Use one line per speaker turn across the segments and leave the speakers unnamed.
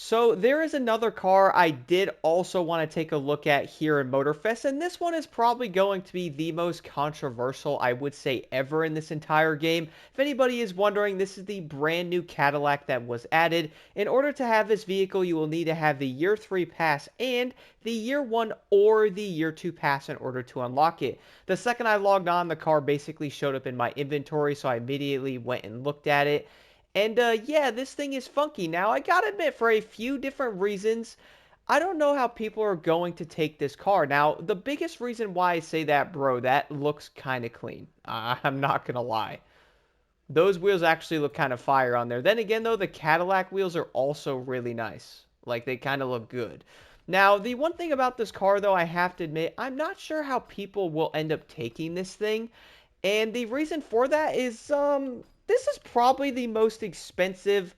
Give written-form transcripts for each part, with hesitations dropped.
So there is another car I did also want to take a look at here in Motorfest, and this one is probably going to be the most controversial, I would say, ever in this entire game. If anybody is wondering, this is the brand new Cadillac that was added. In order to have this vehicle, you will need to have the Year 3 pass and the Year 1 or the Year 2 pass in order to unlock it. The second I logged on, the car basically showed up in my inventory, so I immediately went and looked at it. And yeah, this thing is funky. Now, I gotta admit, for a few different reasons, I don't know how people are going to take this car. Now, the biggest reason why I say that, bro, that looks kind of clean. I'm not gonna lie. Those wheels actually look kind of fire on there. Then again, though, the Cadillac wheels are also really nice. Like, they kind of look good. Now, the one thing about this car, though, I have to admit, I'm not sure how people will end up taking this thing. And the reason for that is, this is probably the most expensive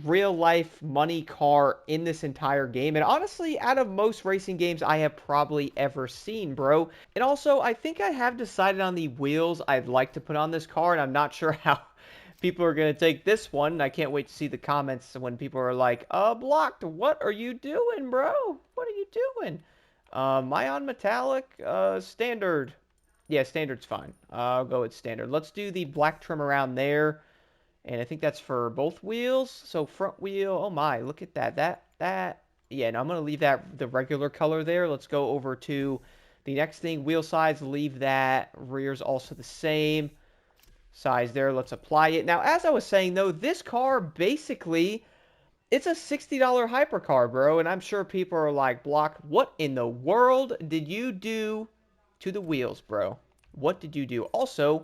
real life money car in this entire game. And honestly, out of most racing games I have probably ever seen, bro. And also, I think I have decided on the wheels I'd like to put on this car, and I'm not sure how people are going to take this one. I can't wait to see the comments when people are like, Blocked, what are you doing, bro? What are you doing? Ion Metallic, Standard. Yeah, standard's fine. I'll go with standard. Let's do the black trim around there. And I think that's for both wheels. So front wheel, oh my, look at that. Yeah, no, I'm going to leave that the regular color there. Let's go over to the next thing. Wheel size, leave that. Rear's also the same size there. Let's apply it. Now, as I was saying, though, this car basically, it's a $60 hypercar, bro. And I'm sure people are like, Block, what in the world did you do to the wheels, bro? What did you do? Also,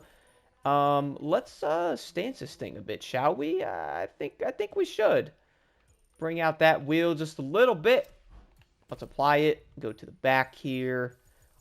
let's stance this thing a bit, shall we? I think we should bring out that wheel just a little bit. Let's apply it. Go to the back here.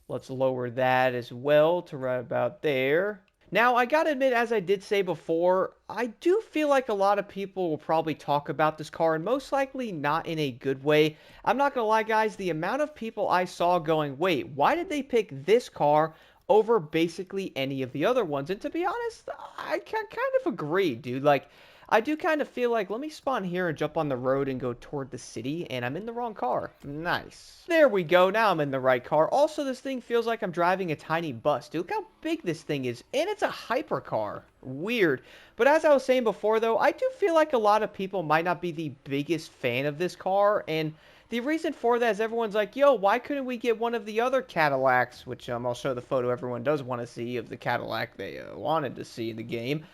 Let's lower that as well to right about there. Now, I gotta admit, as I did say before, I do feel like a lot of people will probably talk about this car, and most likely not in a good way. I'm not gonna lie, guys, the amount of people I saw going, wait, why did they pick this car over basically any of the other ones? And to be honest, I kind of agree, dude. Like, I do kind of feel like, let me spawn here and jump on the road and go toward the city, and I'm in the wrong car. Nice. There we go. Now I'm in the right car. Also, this thing feels like I'm driving a tiny bus. Dude, look how big this thing is. And it's a hypercar. Weird. But as I was saying before, though, I do feel like a lot of people might not be the biggest fan of this car, and the reason for that is everyone's like, yo, why couldn't we get one of the other Cadillacs, which I'll show the photo everyone does want to see of the Cadillac they wanted to see in the game.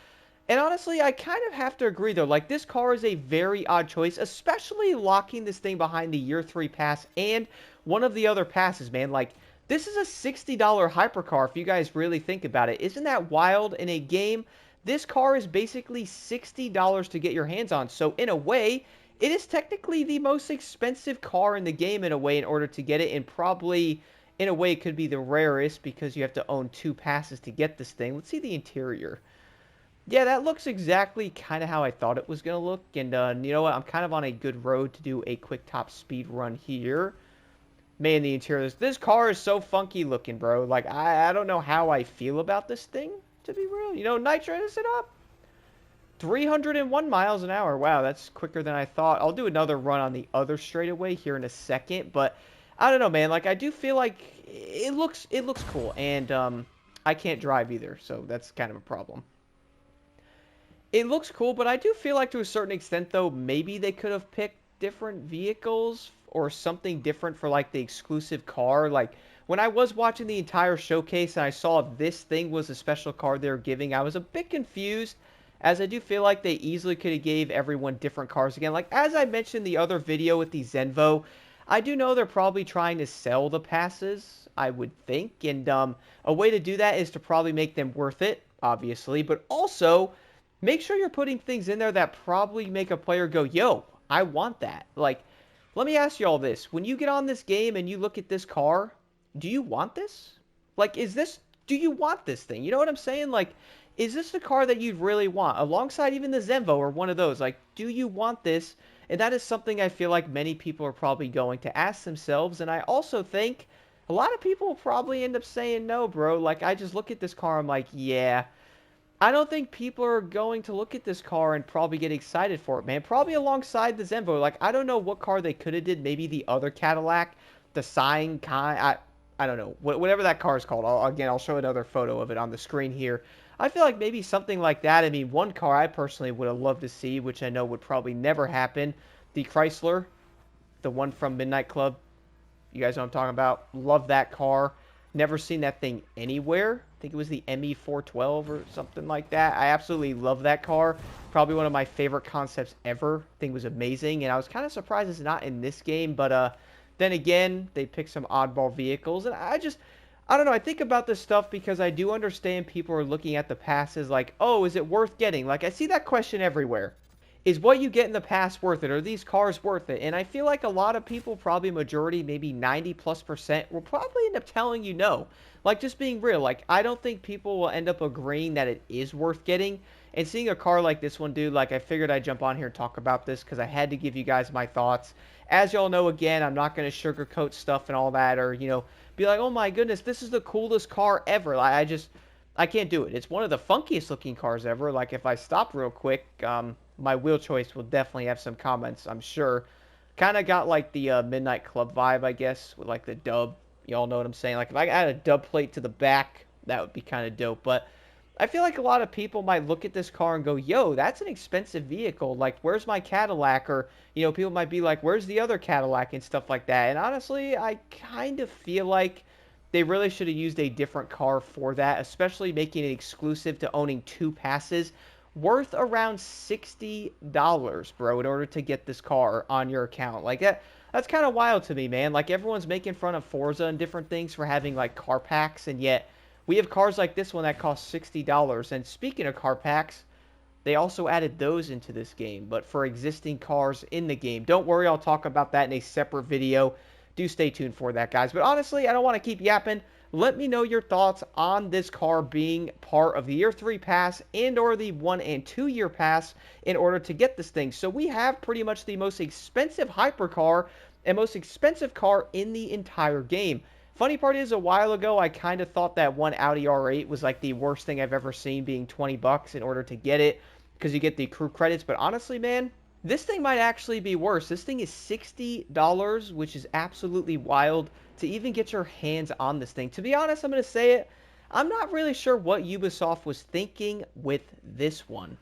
And honestly, I kind of have to agree, though. Like, this car is a very odd choice, especially locking this thing behind the Year 3 pass and one of the other passes, man. Like, this is a $60 hypercar if you guys really think about it. Isn't that wild? In a game, this car is basically $60 to get your hands on. So, in a way, it is technically the most expensive car in the game in a way in order to get it. And probably, in a way, it could be the rarest because you have to own 2 passes to get this thing. Let's see the interior. Yeah, that looks exactly kind of how I thought it was going to look. And you know what? I'm kind of on a good road to do a quick top speed run here. Man, the interior. This car is so funky looking, bro. Like, I don't know how I feel about this thing, to be real. You know, nitrous it up. 301 miles an hour. Wow, that's quicker than I thought. I'll do another run on the other straightaway here in a second. But I don't know, man. Like, I do feel like it looks cool. And I can't drive either, so that's kind of a problem. It looks cool, but I do feel like to a certain extent, though, maybe they could have picked different vehicles or something different for, like, the exclusive car. Like, when I was watching the entire showcase and I saw this thing was a special card they were giving, I was a bit confused, as I do feel like they easily could have gave everyone different cars again. Like, as I mentioned in the other video with the Zenvo, I do know they're probably trying to sell the passes, I would think, and a way to do that is to probably make them worth it, obviously, but also make sure you're putting things in there that probably make a player go, yo, I want that. Like, let me ask you all this. When you get on this game and you look at this car, do you want this? Like, do you want this thing? You know what I'm saying? Like, is this the car that you'd really want? Alongside even the Zenvo or one of those. Like, do you want this? And that is something I feel like many people are probably going to ask themselves. And I also think a lot of people will probably end up saying no, bro. Like, I just look at this car, I'm like, yeah, I don't think people are going to look at this car and probably get excited for it, man. Probably alongside the Zenvo. Like, I don't know what car they could have did. Maybe the other Cadillac, the Sign kind. I don't know. Whatever that car is called. I'll show another photo of it on the screen here. I feel like maybe something like that. I mean, one car I personally would have loved to see, which I know would probably never happen, the Chrysler, the one from Midnight Club. You guys know what I'm talking about. Love that car. Never seen that thing anywhere. I think it was the ME412 or something like that. I absolutely love that car. Probably one of my favorite concepts ever. Thing was amazing, and I was kind of surprised it's not in this game. But then again, they picked some oddball vehicles, and I don't know. I think about this stuff because I do understand people are looking at the past as like, oh, is it worth getting? Like, I see that question everywhere. Is what you get in the past worth it? Are these cars worth it? And I feel like a lot of people, probably majority, maybe 90+%, will probably end up telling you no. Like, just being real. Like, I don't think people will end up agreeing that it is worth getting. And seeing a car like this one, dude, like, I figured I'd jump on here and talk about this because I had to give you guys my thoughts. As y'all know, again, I'm not going to sugarcoat stuff and all that, or, be like, oh my goodness, this is the coolest car ever. I can't do it. It's one of the funkiest looking cars ever. Like, if I stop real quick, my wheel choice will definitely have some comments, I'm sure. Kind of got like the Midnight Club vibe, I guess, with like the dub. Y'all know what I'm saying? Like, if I add a dub plate to the back, that would be kind of dope. But I feel like a lot of people might look at this car and go, yo, that's an expensive vehicle. Like, where's my Cadillac? Or, people might be like, where's the other Cadillac and stuff like that. And honestly, I kind of feel like they really should have used a different car for that, especially making it exclusive to owning two passes worth around $60, bro, in order to get this car on your account. Like that's kind of wild to me, man. Like everyone's making fun of Forza and different things for having like car packs, and yet we have cars like this one that cost $60. And speaking of car packs, they also added those into this game, but for existing cars in the game. Don't worry, I'll talk about that in a separate video. Do stay tuned for that, guys. But honestly, I don't want to keep yapping. Let me know your thoughts on this car being part of the Year 3 Pass and or the 1 and 2 year pass in order to get this thing. So we have pretty much the most expensive hypercar and most expensive car in the entire game. Funny part is, a while ago, I kind of thought that one Audi R8 was like the worst thing I've ever seen, being 20 bucks in order to get it, because you get the crew credits. But honestly, man, this thing might actually be worse. This thing is $60, which is absolutely wild to even get your hands on this thing. To be honest, I'm going to say it, I'm not really sure what Ubisoft was thinking with this one.